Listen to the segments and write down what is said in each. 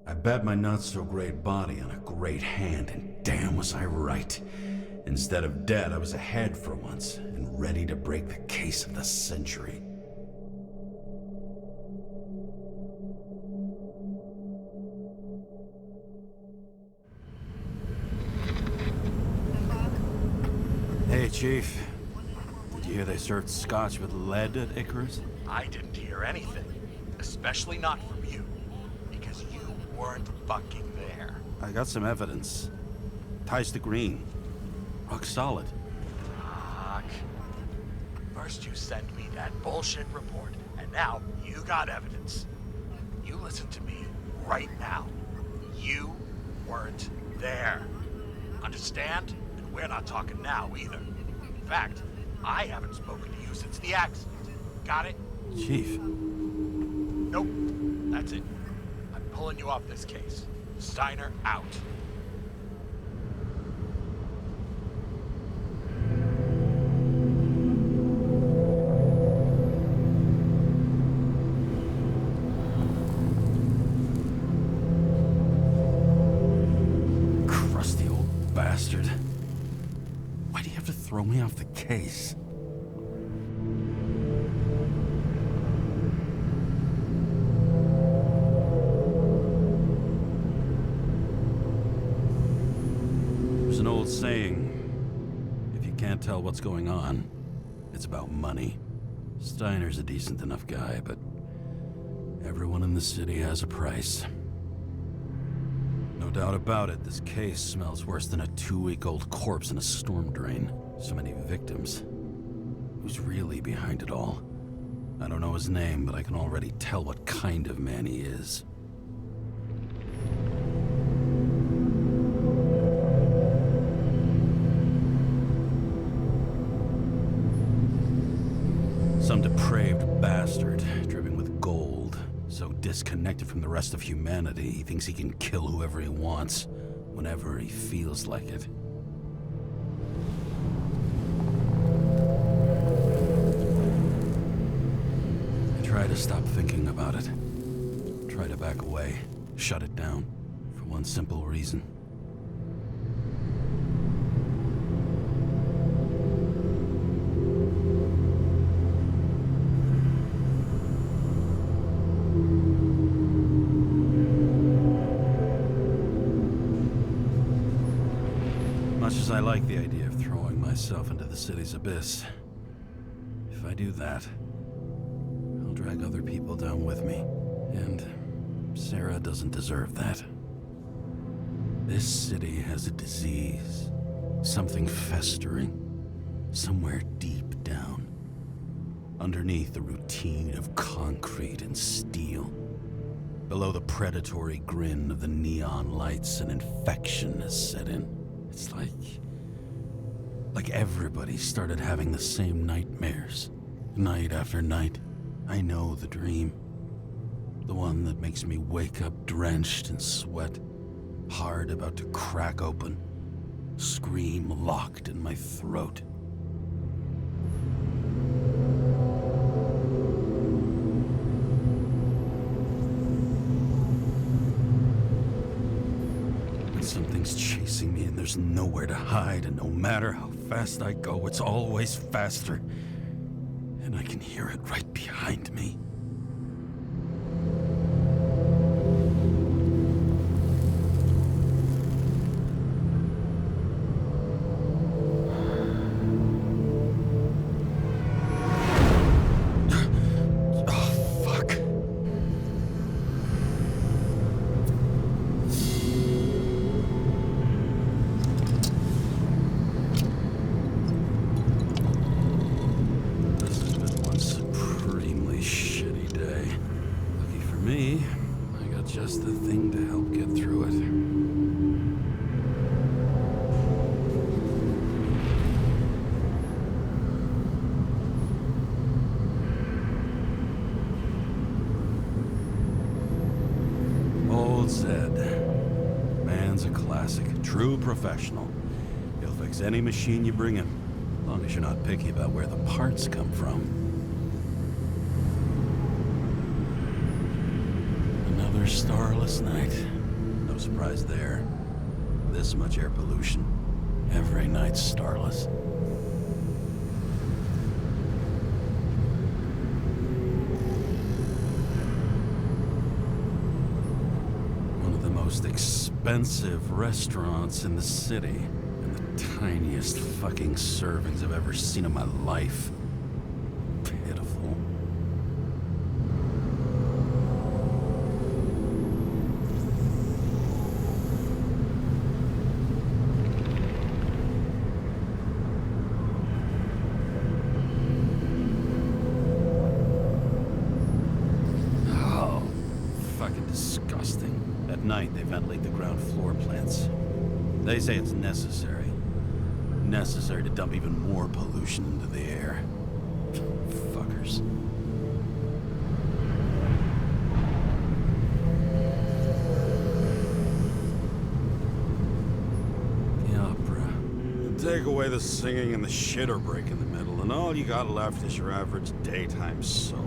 I bet my not-so-great body on a great hand, and damn was I right. Instead of dead, I was ahead for once, and ready to break the case of the century. Hey, Chief. Did you hear they served scotch with lead at Icarus? I didn't hear anything. Especially not from you. Because you weren't fucking there. I got some evidence. Ties to Green. Rock solid. Fuck. First you send me that bullshit report, and now you got evidence. You listen to me right now. You weren't there. Understand? And we're not talking now either. In fact, I haven't spoken to you since the accident. Got it? Chief. Nope. That's it. I'm pulling you off this case. Steiner out. Crusty old bastard. Why do you have to throw me off the case? There's an old saying, if you can't tell what's going on, it's about money. Steiner's a decent enough guy, but everyone in the city has a price. No doubt about it, this case smells worse than a 2-week-old corpse in a storm drain. So many victims. Who's really behind it all? I don't know his name, but I can already tell what kind of man he is. Some depraved bastard, dripping with gold, so disconnected from the rest of humanity, he thinks he can kill whoever he wants, whenever he feels like it. I try to stop thinking about it. Try to back away, shut it down, for one simple reason. Much as I like the idea of throwing myself into the city's abyss, if I do that, I'll drag other people down with me. And Sarah doesn't deserve that. This city has a disease, something festering, somewhere deep down, underneath the routine of concrete and steel. Below the predatory grin of the neon lights, an infection has set in. It's like everybody started having the same nightmares, night after night. I know the dream. The one that makes me wake up drenched in sweat, heart about to crack open, scream locked in my throat. Something's chasing me and there's nowhere to hide, and no matter how fast I go, it's always faster. And I can hear it right behind me. Just the thing to help get through it. Old Zed. Man's a classic, true professional. He'll fix any machine you bring him, as long as you're not picky about where the parts come from. Another starless night. surprise there. This much air pollution. Every night starless. One of the most expensive restaurants in the city. And the tiniest fucking servings I've ever seen in my life. Pitiful. Disgusting. At night, they ventilate the ground floor plants. They say it's necessary. Necessary to dump even more pollution into the air. Fuckers. The opera. Take away the singing and the shitter break in the middle, and all you got left is your average daytime soap.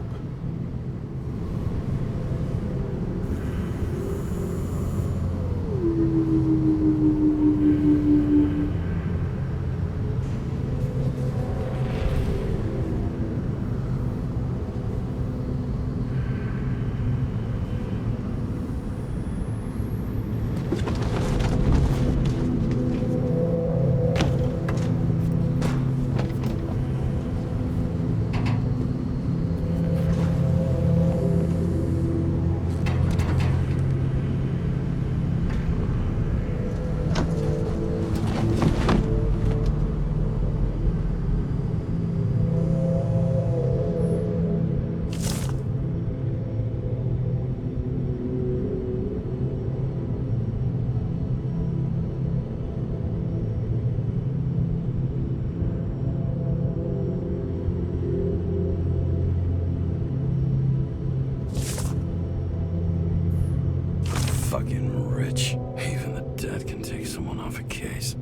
Fucking rich. Even the dead can take someone off a case.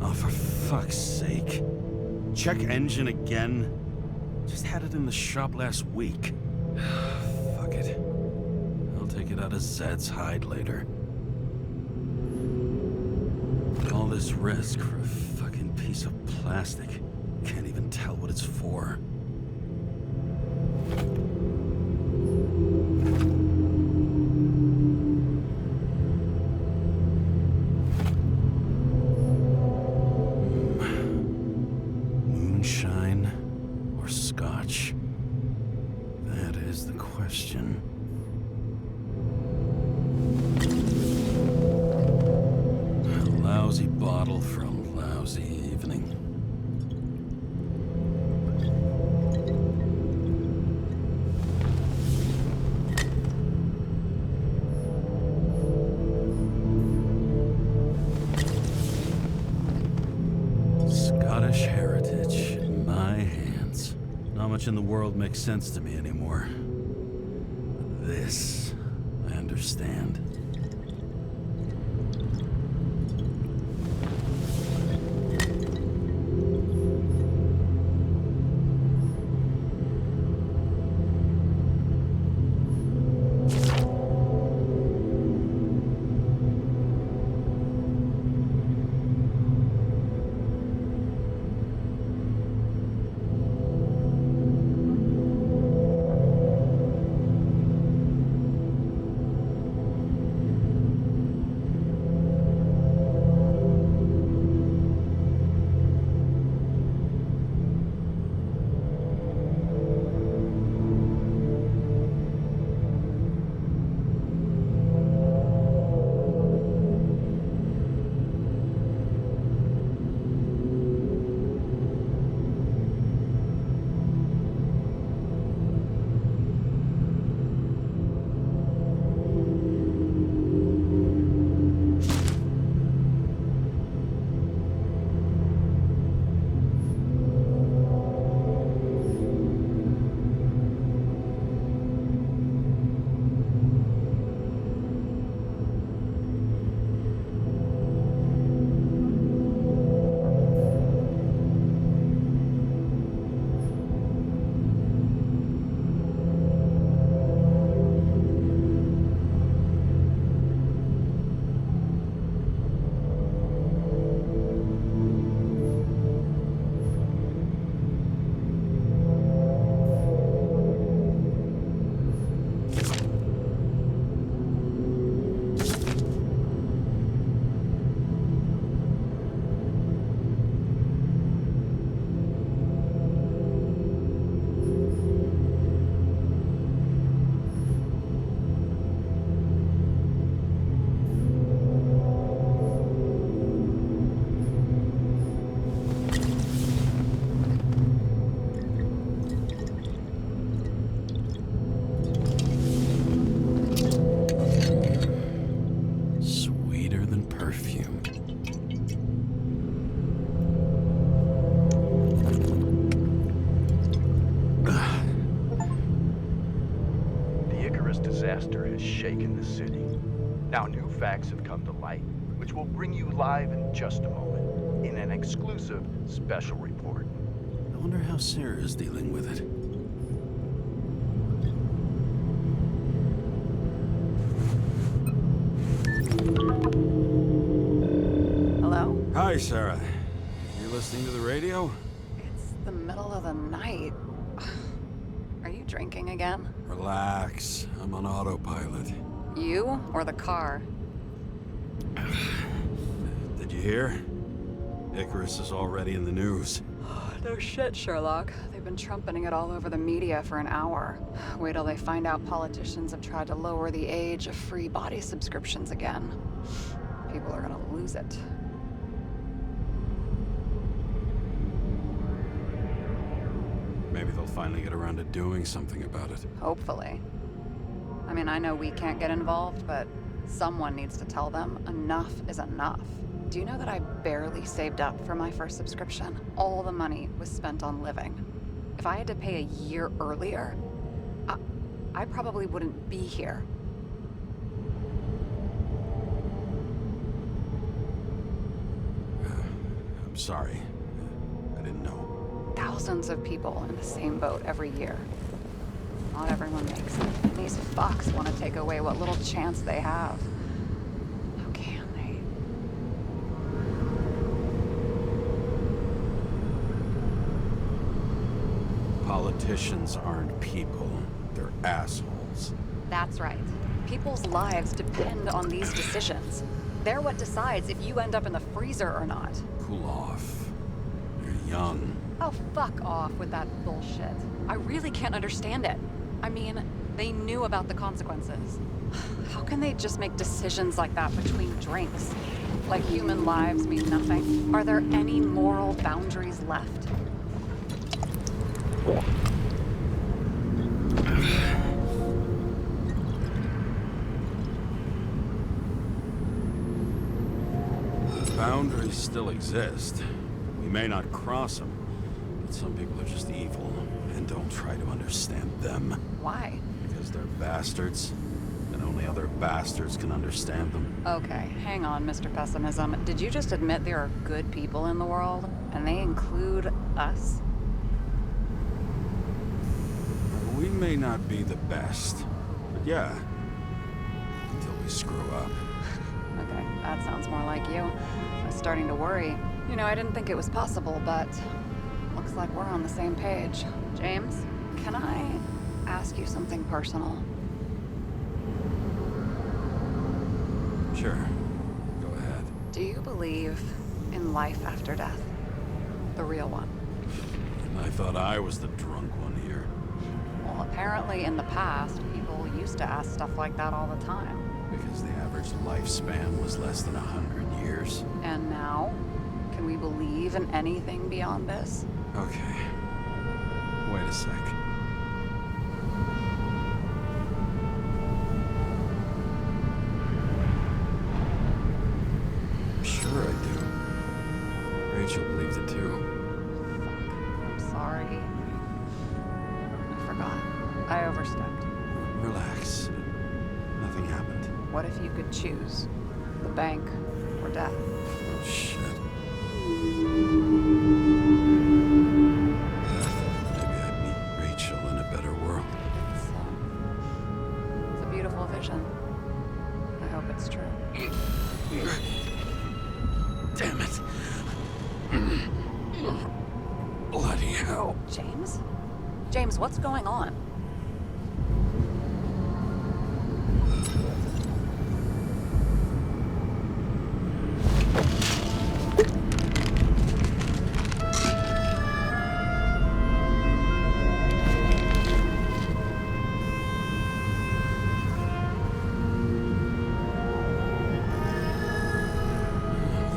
Oh, for fuck's sake. Check engine again? Just had it in the shop last week. Fuck it. I'll take it out of Zed's hide later. All this risk for a fucking piece of plastic. Can't even tell what it's for. Moonshine? Scotch? That is the question. A lousy bottle for a lousy evening. Scottish heritage in my hands. Not much in the world makes sense to me anymore. But this, I understand. disaster has shaken the city. Now new facts have come to light, which we'll bring you live in just a moment, in an exclusive special report. I wonder how Sarah is dealing with it. Hello? Hi, Sarah. You listening to the radio? It's the middle of the night. Are you drinking again? Relax. I'm on autopilot. You or the car? Did you hear? Icarus is already in the news. No shit, Sherlock. They've been trumpeting it all over the media for an hour. Wait till they find out politicians have tried to lower the age of free body subscriptions again. People are gonna lose it. Maybe they'll finally get around to doing something about it. Hopefully. I mean, I know we can't get involved, but someone needs to tell them enough is enough. Do you know that I barely saved up for my first subscription? All the money was spent on living. If I had to pay a year earlier, I probably wouldn't be here. I'm sorry. I didn't know. Thousands of people in the same boat every year. Not everyone makes it. And these fucks want to take away what little chance they have. How can they? Politicians aren't people. They're assholes. That's right. People's lives depend on these decisions. They're what decides if you end up in the freezer or not. Cool off. You're young. Oh, fuck off with that bullshit. I really can't understand it. I mean, they knew about the consequences. How can they just make decisions like that between drinks? Like human lives mean nothing? Are there any moral boundaries left? Boundaries still exist. We may not cross them, but some people are just evil and don't try to understand them. Why? Because they're bastards, and only other bastards can understand them. Okay, hang on, Mr. Pessimism. Did you just admit there are good people in the world, and they include us? We may not be the best, but yeah, until we screw up. Okay, that sounds more like you. I was starting to worry. You know, I didn't think it was possible, but looks like we're on the same page. James, can I ask you something personal? Sure, go ahead. Do you believe in life after death? The real one? And I thought I was the drunk one here. Well, apparently in the past, people used to ask stuff like that all the time. Because the average lifespan was less than 100 years. And now? Can we believe in anything beyond this? Okay. Wait a sec. Sure I do. Rachel believes it too. Fuck. I'm sorry. I forgot. I overstepped. Relax. Nothing happened. What if you could choose? The bank or death? Oh, shit. Maybe I'd meet Rachel in a better world. It's a beautiful vision. I hope it's true. Damn it. Bloody hell. James? James, what's going on?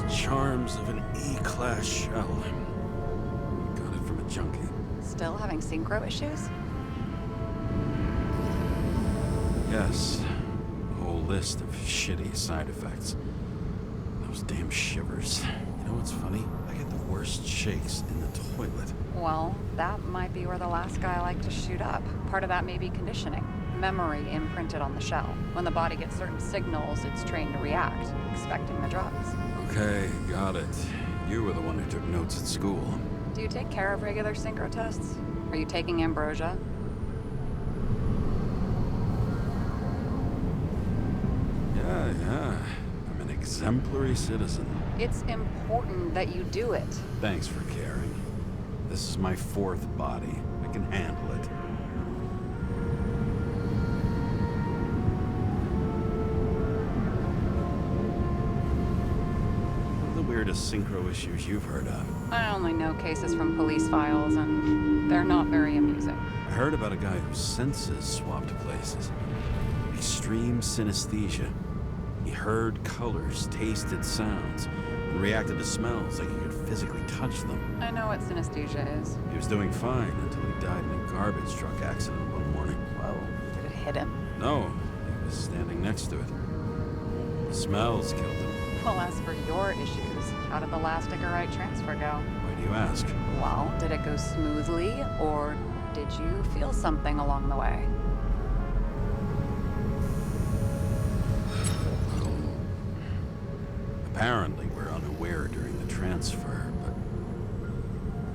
Charms of an E-class shell. Got it from a junkie. Still having synchro issues? Yes. A whole list of shitty side effects. Those damn shivers. You know what's funny? I get the worst shakes in the toilet. Well, that might be where the last guy liked to shoot up. Part of that may be conditioning. memory imprinted on the shell. When the body gets certain signals, it's trained to react, expecting the drugs. Okay, got it. You were the one who took notes at school. Do you take care of regular synchro tests? Are you taking ambrosia? Yeah. I'm an exemplary citizen. It's important that you do it. Thanks for caring. This is my fourth body. I can handle it. What are the weirdest synchro issues you've heard of? I only know cases from police files, and they're not very amusing. I heard about a guy whose senses swapped places. Extreme synesthesia. He heard colors, tasted sounds, and reacted to smells like he could physically touch them. I know what synesthesia is. He was doing fine until he died in a garbage truck accident one morning. Whoa, did it hit him? No, he was standing next to it. The smells killed him. Well, as for your issues, how did the last Icarite transfer go? Why do you ask? Well, did it go smoothly, or did you feel something along the way? Apparently, we're unaware during the transfer, but...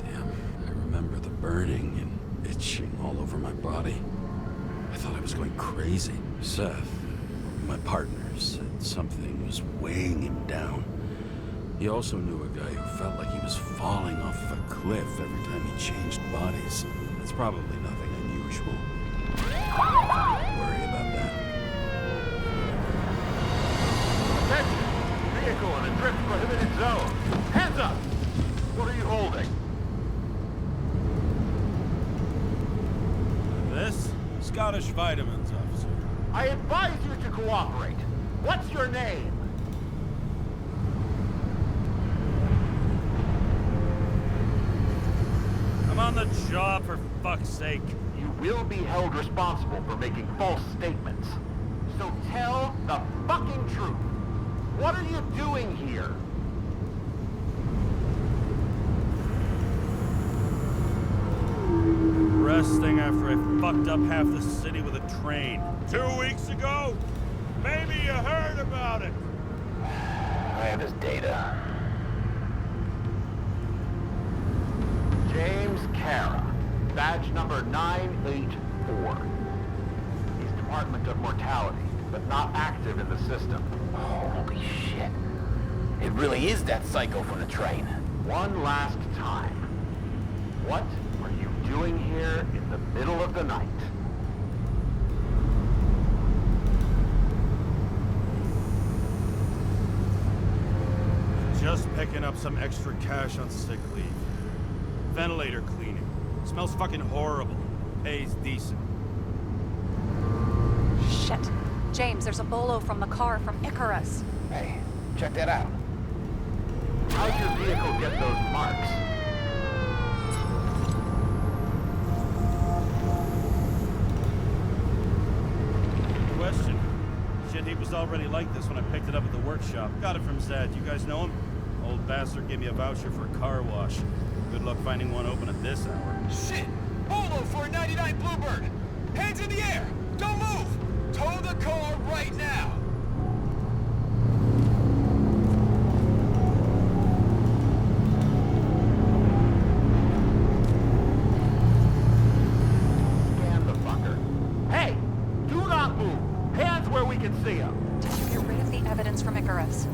Damn, I remember the burning and itching all over my body. I thought I was going crazy. Seth, my partner, said something was weighing him down. He also knew a guy who felt like he was falling off of a cliff every time he changed bodies. It's probably nothing unusual. Don't worry about that. Attention! Vehicle in a drift prohibited zone. Hands up! What are you holding? This? Scottish Vitamins, officer. I advise you to cooperate. What's your name? I'm on the job, for fuck's sake. You will be held responsible for making false statements. So tell the fucking truth. What are you doing here? Resting after I fucked up half the city with a train. 2 weeks ago? Maybe you heard about it. I have his data. James Cara, badge number 984. He's Department of Mortality, but not active in the system. Holy shit. It really is that psycho from the train. One last time. What are you doing here in the middle of the night? Just picking up some extra cash on sick leave. Ventilator cleaning. Smells fucking horrible. Pays decent. Shit. James, there's a bolo from the car from Icarus. Hey, check that out. How'd your vehicle get those marks? Question. Shit, he was already like this when I picked it up at the workshop. Got it from Zed. You guys know him? Old bastard gave me a voucher for a car wash. Good luck finding one open at this hour. Shit! Bolo for a 99 Bluebird! Hands in the air! Don't move! Tow the car right now! Scan the fucker. Hey! Do not move! Hands where we can see him! Did you get rid of the evidence from Icarus?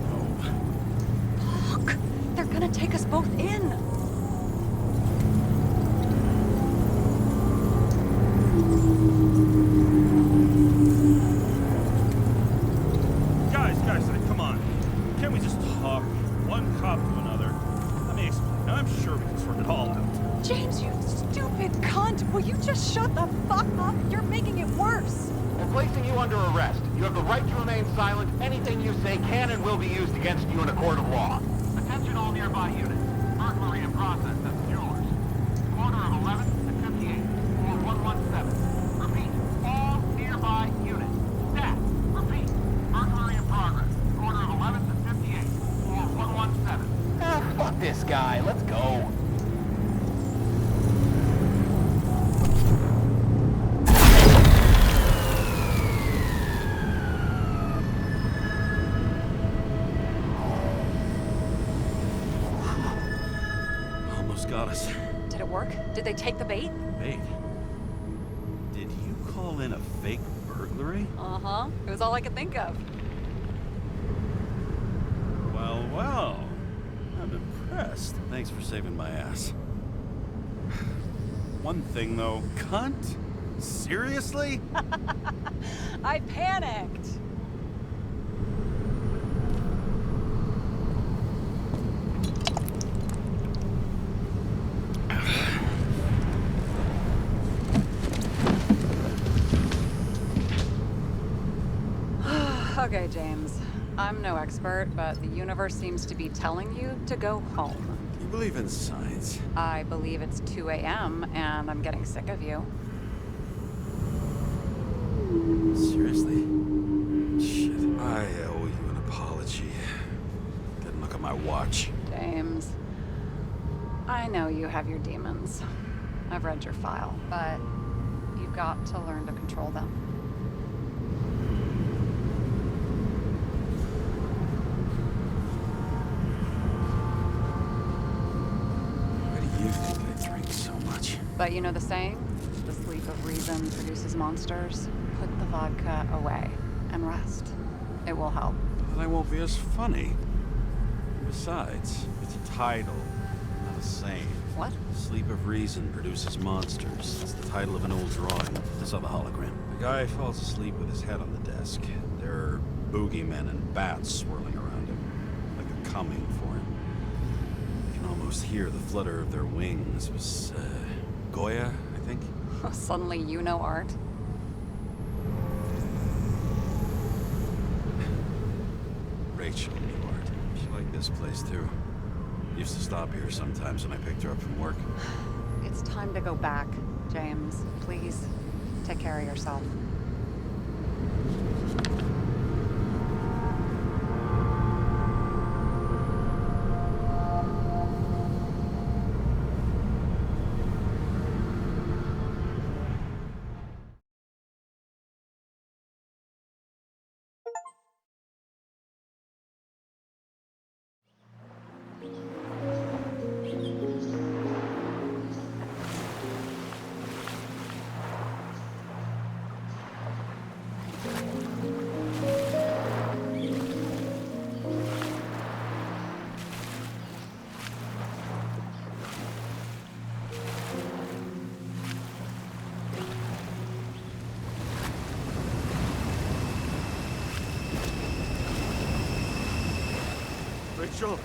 Fuck! They're gonna take us both in! Guys, come on. Can't we just talk? One cop to another. Let me explain. I'm sure we can sort it all out. James, you stupid cunt! Will you just shut the fuck up? You're making it worse! We're placing you under arrest. You have the right to remain silent. Anything you say can and will be used against you in a court of law. Attention all nearby units. Burglary in process. That's yours. Corner of 11th and 58. 4117. Repeat. All nearby units. Stat. Repeat. Burglary in progress. Corner of 11th and 58. 4117. Ah, fuck this guy. Let's go. it work? Did they take the bait? Bait? Did you call in a fake burglary? Uh-huh. It was all I could think of. Well, well. I'm impressed. Thanks for saving my ass. One thing, though. Cunt? Seriously? I panicked. Okay, James. I'm no expert, but the universe seems to be telling you to go home. You believe in science? I believe it's 2 a.m. and I'm getting sick of you. Seriously? Shit. I owe you an apology. Didn't look at my watch. James, I know you have your demons. I've read your file, but you've got to learn to control them. Why do you think I drink so much? But you know the saying? The sleep of reason produces monsters. Put the vodka away and rest. It will help. Then I won't be as funny. Besides, it's a title, not a saying. What? Sleep of Reason produces monsters. That's the title of an old drawing. I saw the hologram. The guy falls asleep with his head on the desk. There are boogeymen and bats swirling around him, like they're coming for him. You can almost hear the flutter of their wings. It was, Goya, I think? Suddenly you know art. Rachel knew art. She liked this place, too. Used to stop here sometimes when I picked her up from work. It's time to go back, James. Please, take care of yourself. Rachel!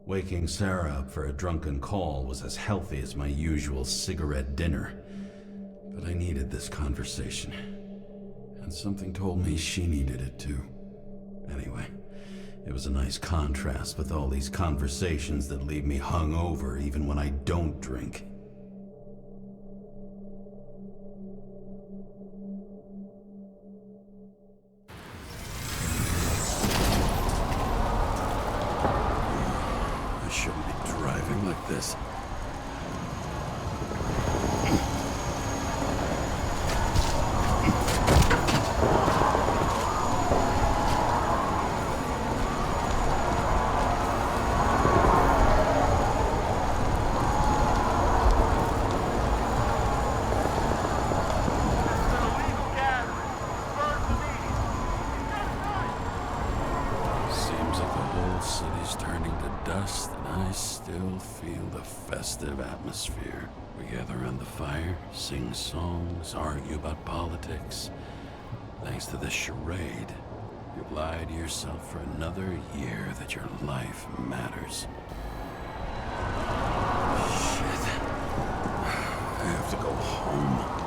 Waking Sarah up for a drunken call was as healthy as my usual cigarette dinner. But I needed this conversation. And something told me she needed it too. Anyway, it was a nice contrast with all these conversations that leave me hungover even when I don't drink. I shouldn't be driving like this. Seems like the whole city's turning to dust, and I still feel the festive atmosphere. We gather around the fire, sing songs, argue about politics. Thanks to this charade, You've lied to yourself for another year that your life matters. Shit. I have to go home.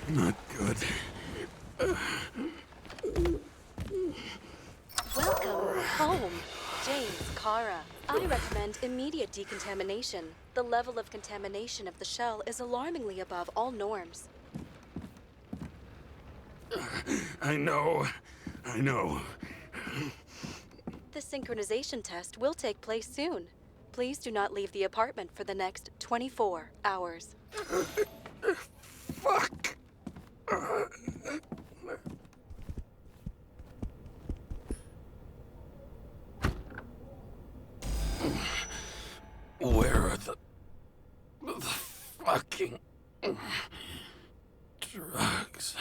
Not good. Welcome home. James, Kara. I recommend immediate decontamination. The level of contamination of the shell is alarmingly above all norms. I know. The synchronization test will take place soon. Please do not leave the apartment for the next 24 hours. Fuck! Where are the fucking drugs?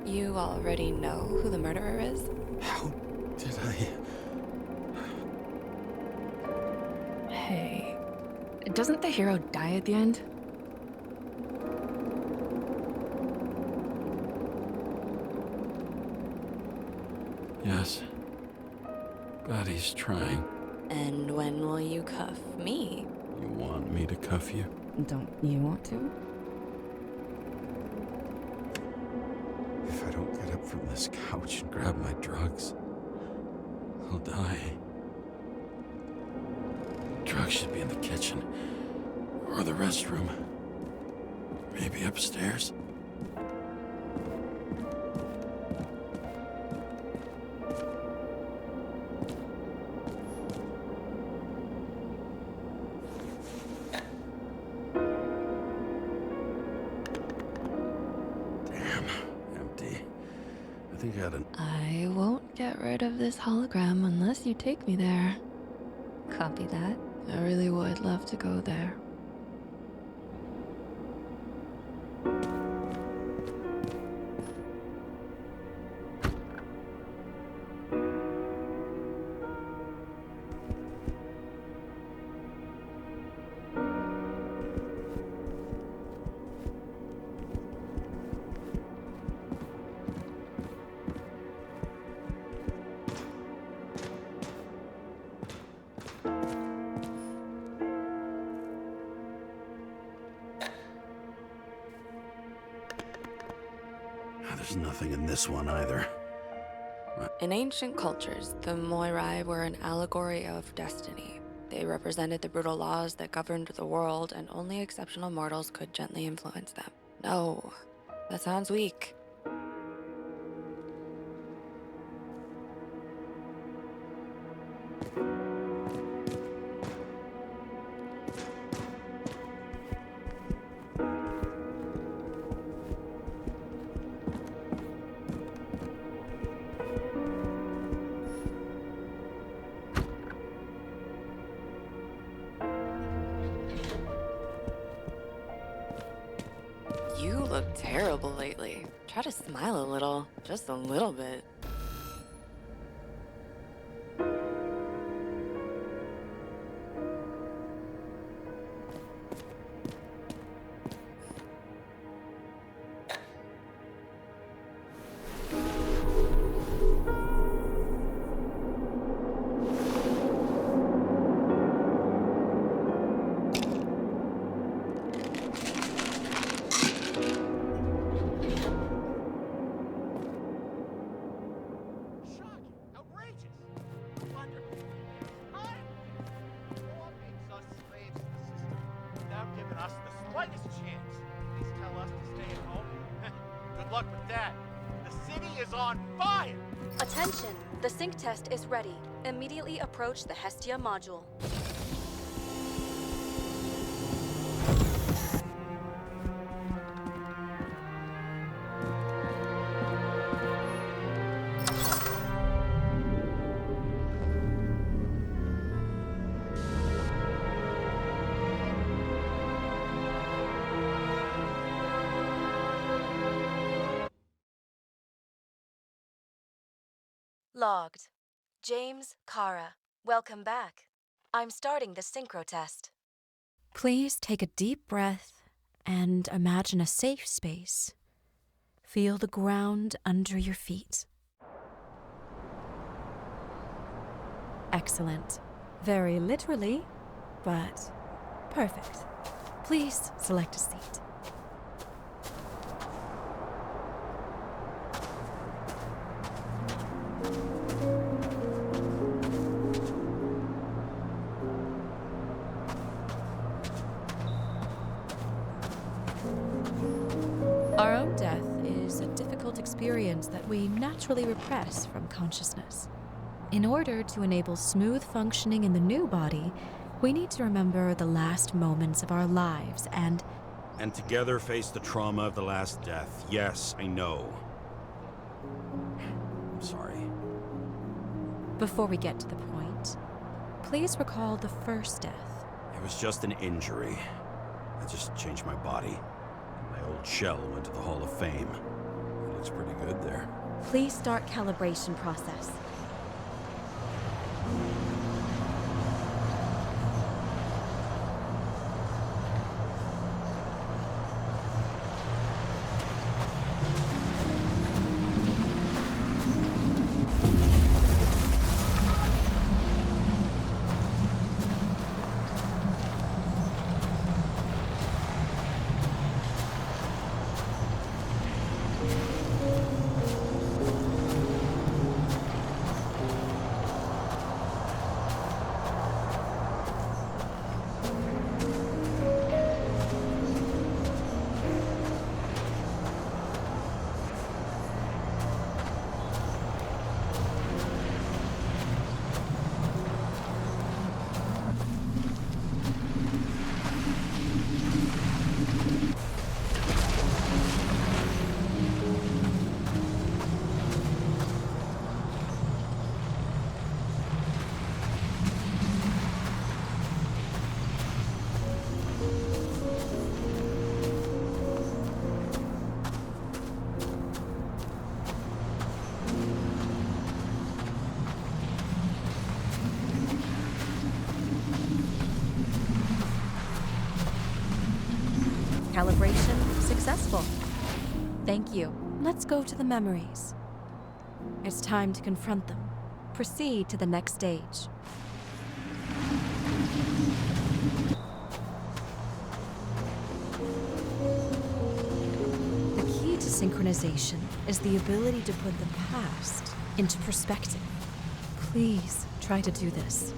You already know who the murderer is? How did I... Hey, doesn't the hero die at the end? Yes. But he's trying. And when will you cuff me? You want me to cuff you? Don't you want to? If I don't get up from this couch and grab my drugs, I'll die. Drugs should be in the kitchen. Or the restroom. Maybe upstairs. I won't get rid of this hologram unless you take me there. Copy that. I really would love to go there. There's nothing in this one either. In ancient cultures, the Moirai were an allegory of destiny. They represented the brutal laws that governed the world, and only exceptional mortals could gently influence them. No, that sounds weak. terrible lately. Try to smile a little, just a little bit. Attention! The sync test is ready. Immediately approach the Hestia module. Logged. James, Kara, welcome back. I'm starting the synchro test. Please take a deep breath and imagine a safe space. Feel the ground under your feet. Excellent. Very literally, but perfect. Please select a seat. Our own death is a difficult experience that we naturally repress from consciousness. In order to enable smooth functioning in the new body, we need to remember the last moments of our lives and together face the trauma of the last death. Yes, I know. I'm sorry. Before we get to the point, please recall the first death. It was just an injury. I just changed my body. My old shell went to the Hall of Fame. It looks pretty good there. Please start calibration process. Calibration successful. Thank you. Let's go to the memories. It's time to confront them. Proceed to the next stage. The key to synchronization is the ability to put the past into perspective. Please try to do this.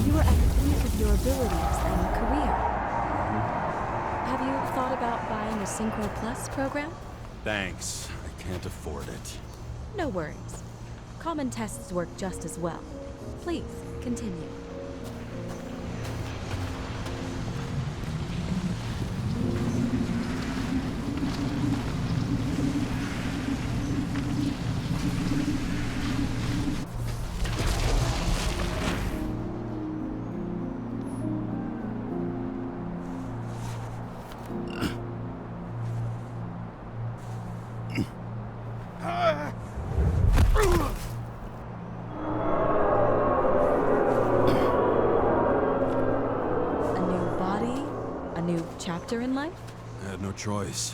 You are at the peak of your abilities and career. Have you thought about buying a Synchro Plus program? Thanks. I can't afford it. No worries. Common tests work just as well. Please, continue. chapter in life? I had no choice.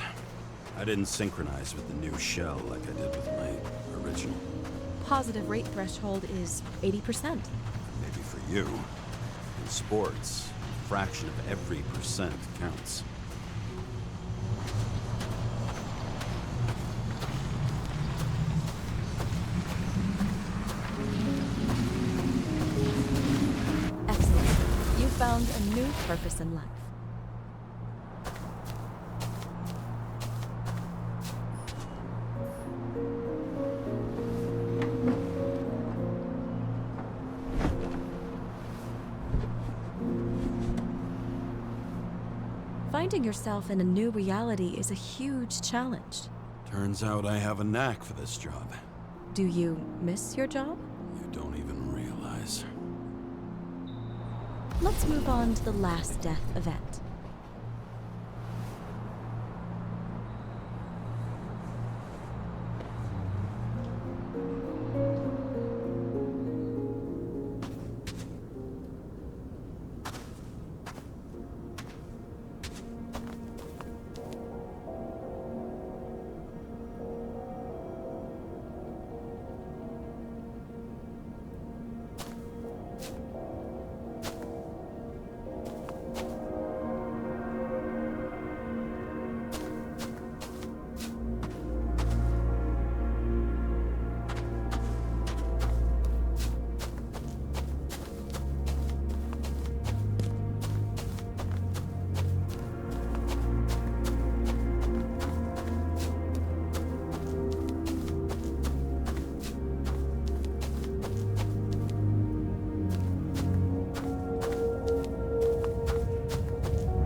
I didn't synchronize with the new shell like I did with my original. Positive rate threshold is 80%. Maybe for you. In sports, a fraction of every percent counts. Excellent. You found a new purpose in life. Finding yourself in a new reality is a huge challenge. Turns out I have a knack for this job. Do you miss your job? You don't even realize. Let's move on to the last death event.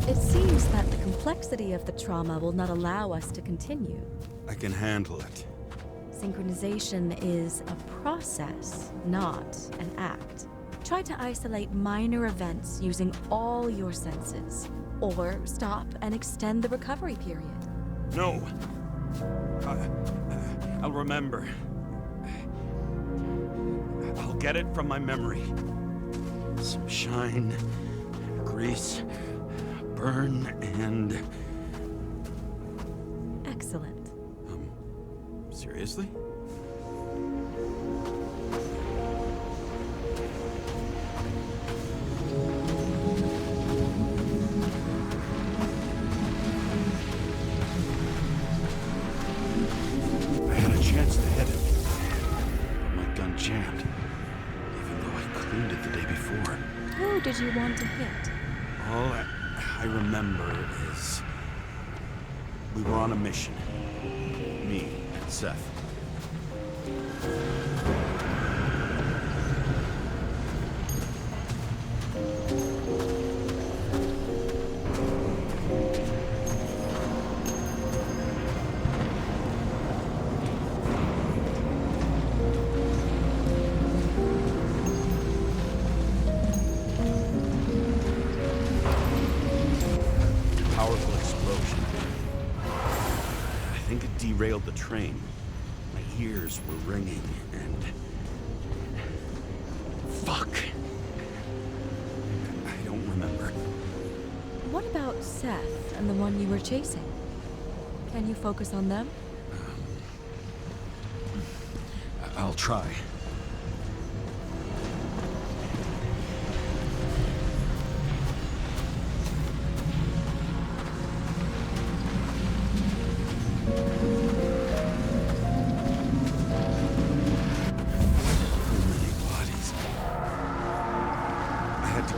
It seems that the complexity of the trauma will not allow us to continue. I can handle it. Synchronization is a process, not an act. Try to isolate minor events using all your senses, or stop and extend the recovery period. No. I'll remember. I'll get it from my memory. Some shine, grease, burn, and... Excellent. Seriously? I had a chance to hit it, but my gun jammed, even though I cleaned it the day before. Who did you want to hit? All I remember is we were on a mission. Me and Seth. Powerful explosion. I think it derailed the train. My ears were ringing and... Fuck. I don't remember. What about Seth and the one you were chasing? Can you focus on them? I'll try.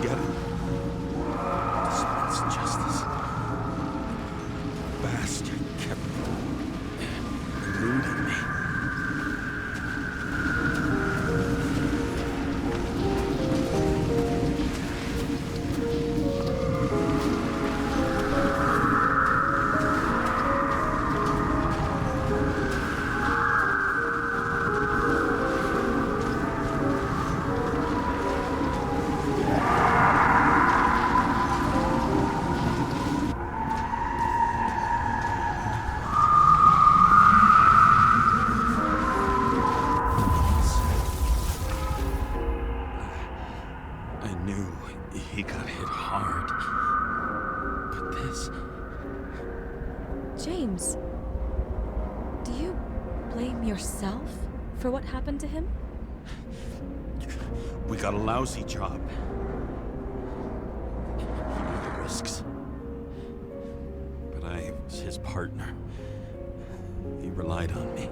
Get him. Dispense justice. Bastard kept eluding me. blame yourself for what happened to him? We got a lousy job. He knew the risks. But I was his partner. He relied on me.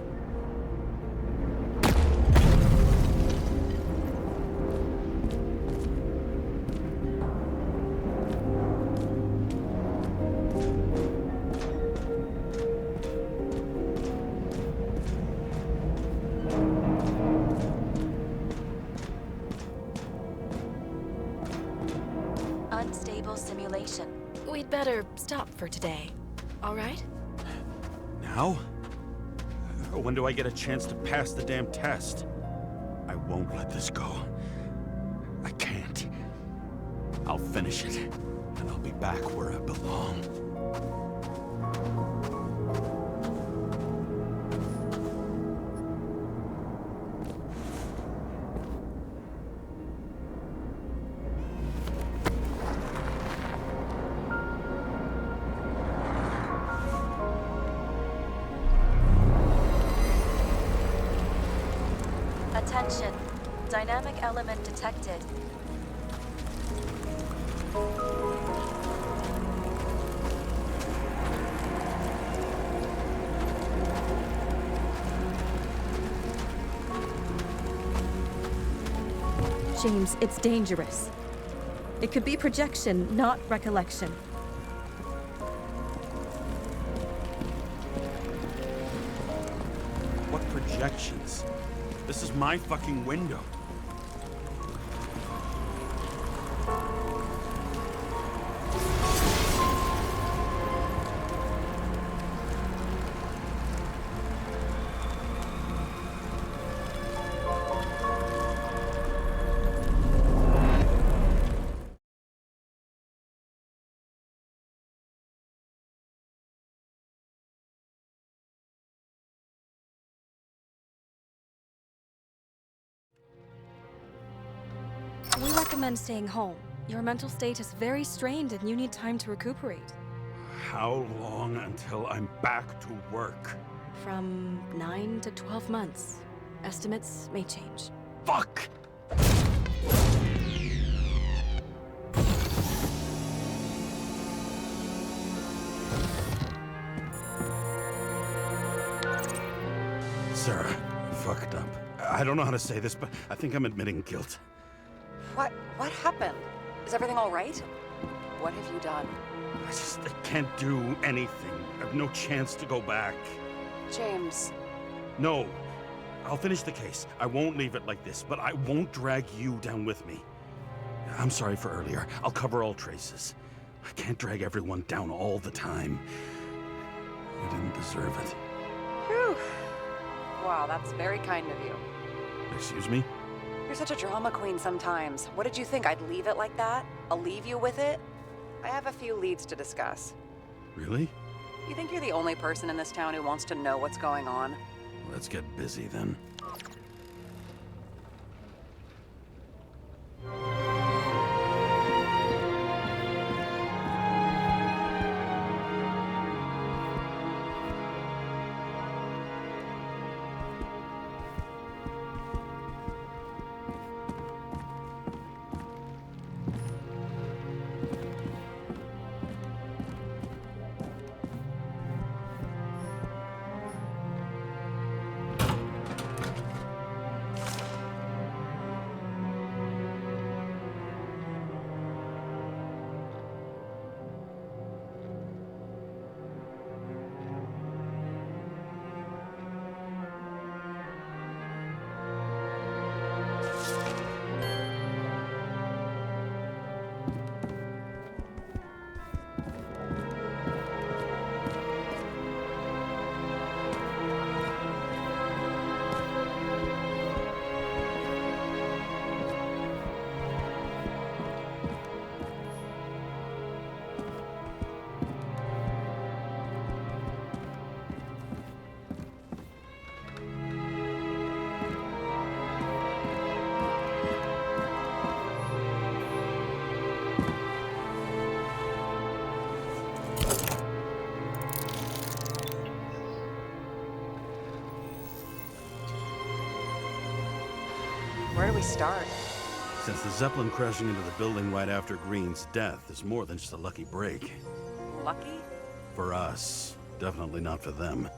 Unstable simulation. We'd better stop for today, all right? Now? When do I get a chance to pass the damn test? I won't let this go. I can't. I'll finish it, and I'll be back where I belong. Attention. Dynamic element detected. James, it's dangerous. It could be projection, not recollection. What projections? This is my fucking window. We recommend staying home. Your mental state is very strained and you need time to recuperate. How long until I'm back to work? From 9 to 12 months. Estimates may change. Fuck! Sarah, I fucked up. I don't know how to say this, but I think I'm admitting guilt. What happened? Is everything all right? What have you done? I can't do anything. I have no chance to go back. James. No. I'll finish the case. I won't leave it like this, but I won't drag you down with me. I'm sorry for earlier. I'll cover all traces. I can't drag everyone down all the time. I didn't deserve it. Whew. Wow, that's very kind of you. Excuse me? You're such a drama queen sometimes. What did you think? I'd leave it like that? I'll leave you with it? I have a few leads to discuss. Really? You think you're the only person in this town who wants to know what's going on? Let's get busy then. Where do we start? Since the Zeppelin crashing into the building right after Green's death is more than just a lucky break. Lucky? For us. Definitely not for them.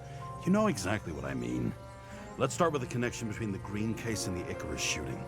You know exactly what I mean. Let's start with the connection between the Green case and the Icarus shooting.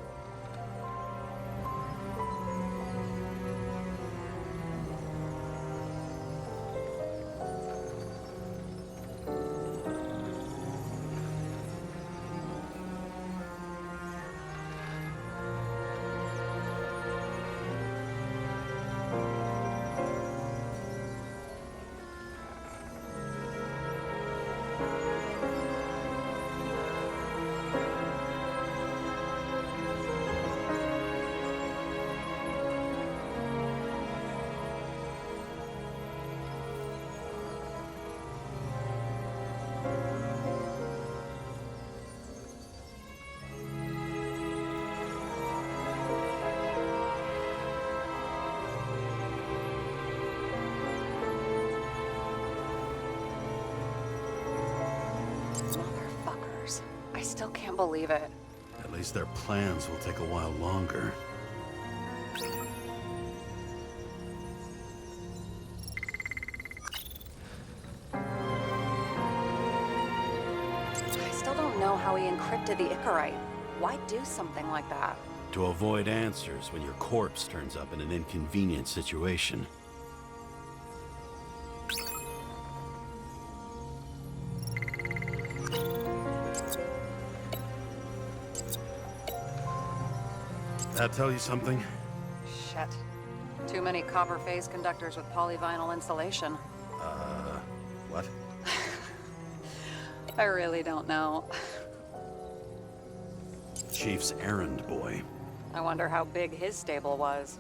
Motherfuckers. I still can't believe it. At least their plans will take a while longer. I still don't know how he encrypted the Icarite. Why do something like that? To avoid answers when your corpse turns up in an inconvenient situation. That tell you something? Shit. Too many copper phase conductors with polyvinyl insulation. What? I really don't know. Chief's errand boy. I wonder how big his stable was.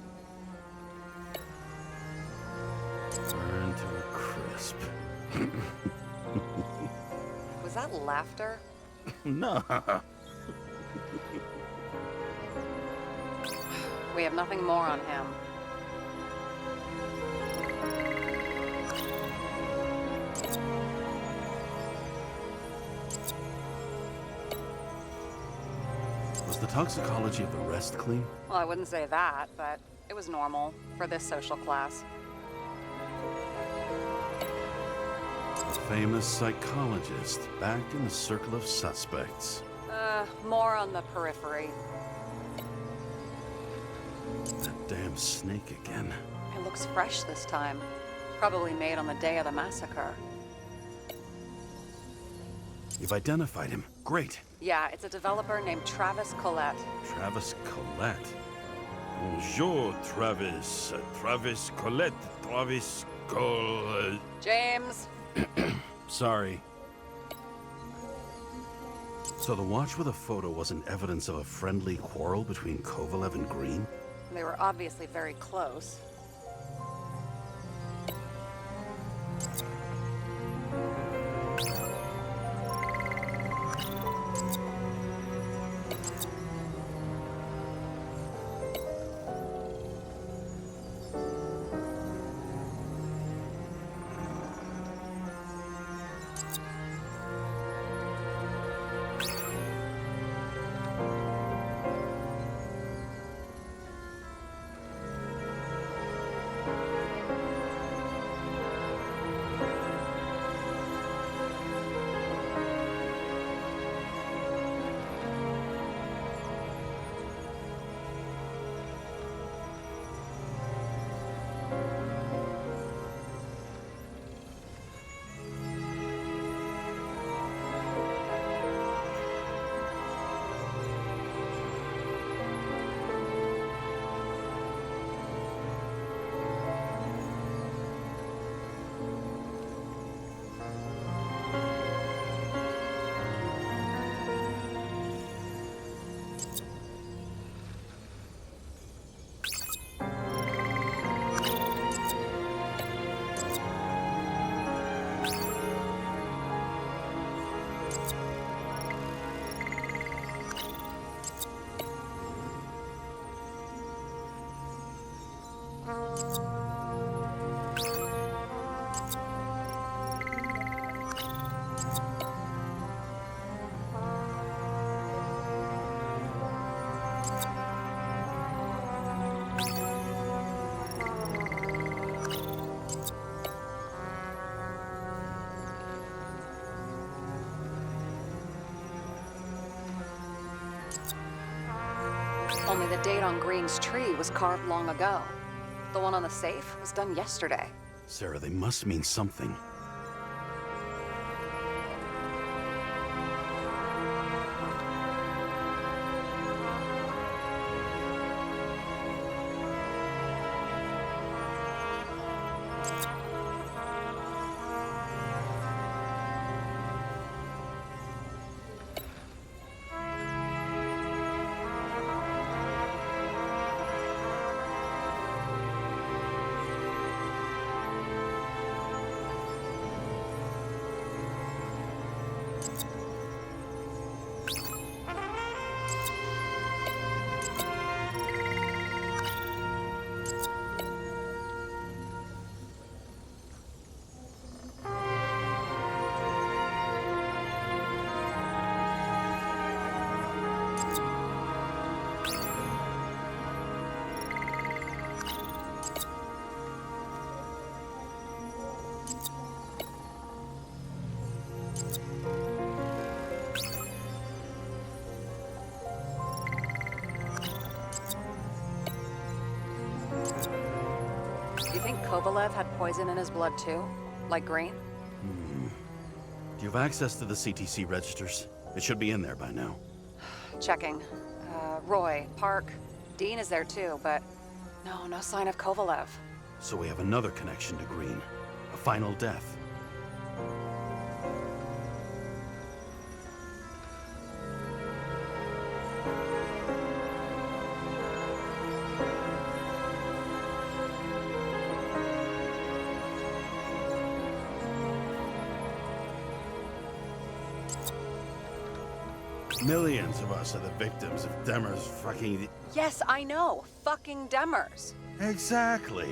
Burn to a crisp. Was that laughter? No. We have nothing more on him. Was the toxicology of the rest clean? Well, I wouldn't say that, but it was normal for this social class. A famous psychologist back in the circle of suspects. More on the periphery. That damn snake again. It looks fresh this time. Probably made on the day of the massacre. You've identified him. Great. Yeah, it's a developer named Travis Collette. Travis Collette. Bonjour, Travis. Travis Collette. Travis Collette. James! Sorry. So the watch with a photo wasn't evidence of a friendly quarrel between Kovalev and Green? They were obviously very close. Only the date on Green's tree was carved long ago. The one on the safe was done yesterday. Sarah, they must mean something. Do you think Kovalev had poison in his blood too? Like Green? Do you have access to the CTC registers? It should be in there by now. Checking. Roy, Park, Dean is there too, but no sign of Kovalev. So we have another connection to Green. A final death. Millions of us are the victims of Demmer's fucking... Yes, I know. Fucking Demers. Exactly.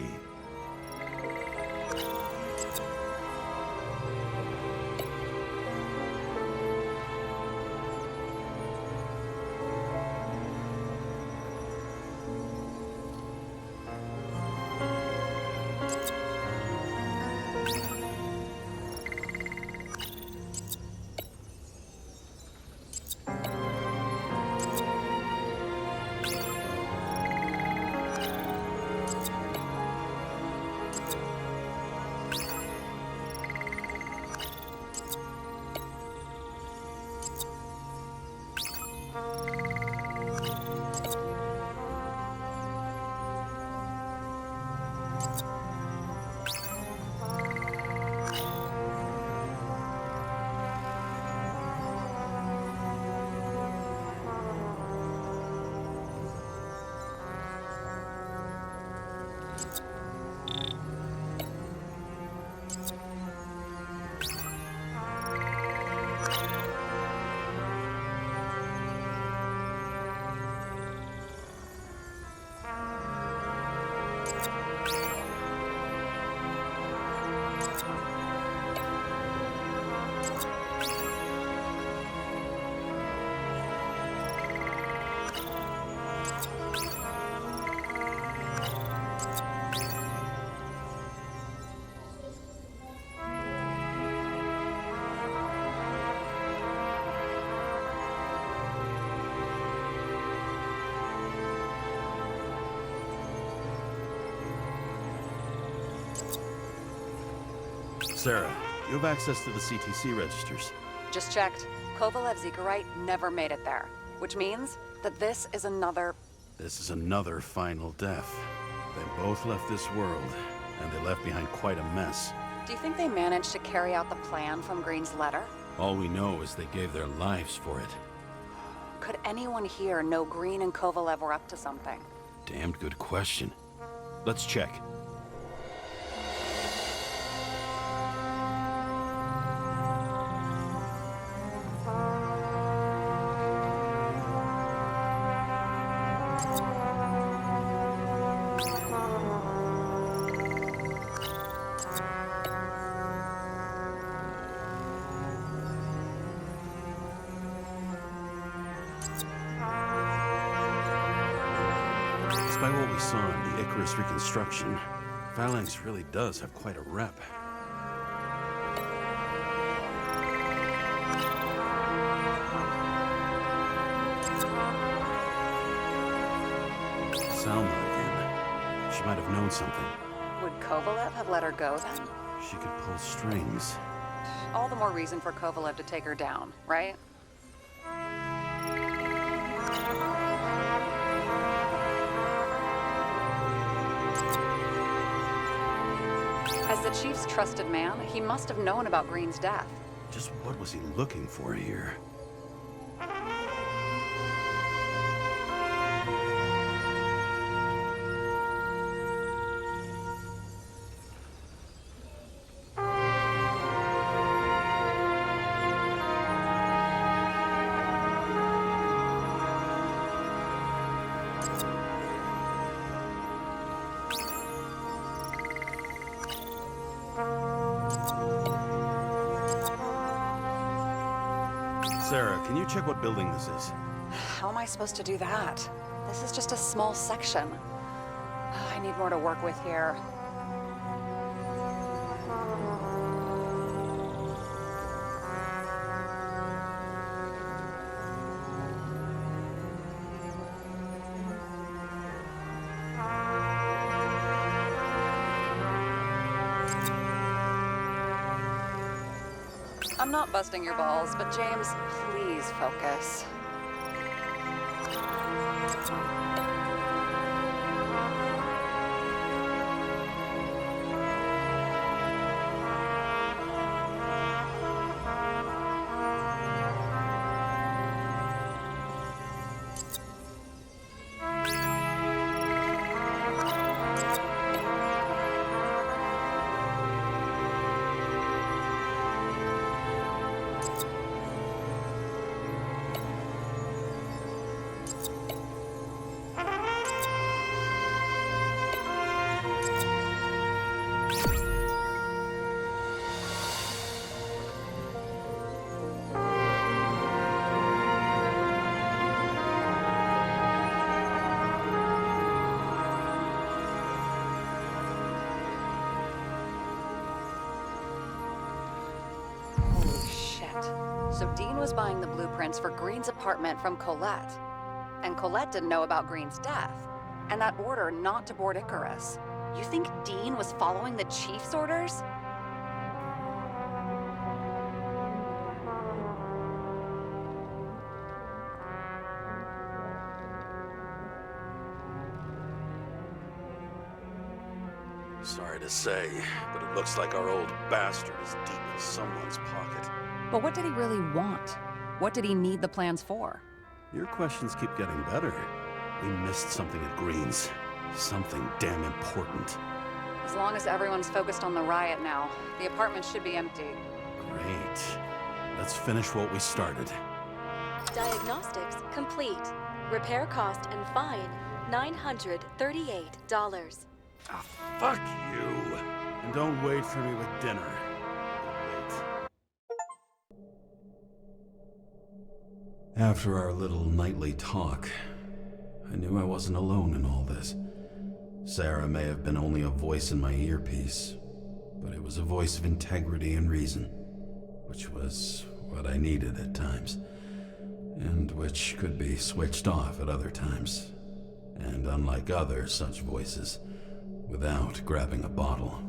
Sarah, you have access to the CTC registers. Just checked. Kovalev's Zekarite never made it there, which means that this is another final death. They both left this world, and they left behind quite a mess. Do you think they managed to carry out the plan from Green's letter? All we know is they gave their lives for it. Could anyone here know Green and Kovalev were up to something? Damned good question. Let's check. Despite what we saw in the Icarus reconstruction, Phalanx really does have quite a rep. Salma again. She might have known something. Would Kovalev have let her go then? She could pull strings. All the more reason for Kovalev to take her down, right? As the Chief's trusted man, he must have known about Green's death. Just what was he looking for here? Sarah, can you check what building this is? How am I supposed to do that? This is just a small section. I need more to work with here. I'm not busting your balls, but James, please focus. So Dean was buying the blueprints for Green's apartment from Colette. And Colette didn't know about Green's death, and that order not to board Icarus. You think Dean was following the Chief's orders? Sorry to say, but it looks like our old bastard is deep in someone's pocket. But what did he really want? What did he need the plans for? Your questions keep getting better. We missed something at Green's. Something damn important. As long as everyone's focused on the riot now, the apartment should be empty. Great. Let's finish what we started. Diagnostics complete. Repair cost and fine, $938. Ah, fuck you. And don't wait for me with dinner. After our little nightly talk, I knew I wasn't alone in all this. Sarah may have been only a voice in my earpiece, but it was a voice of integrity and reason, which was what I needed at times, and which could be switched off at other times, and unlike other such voices, without grabbing a bottle.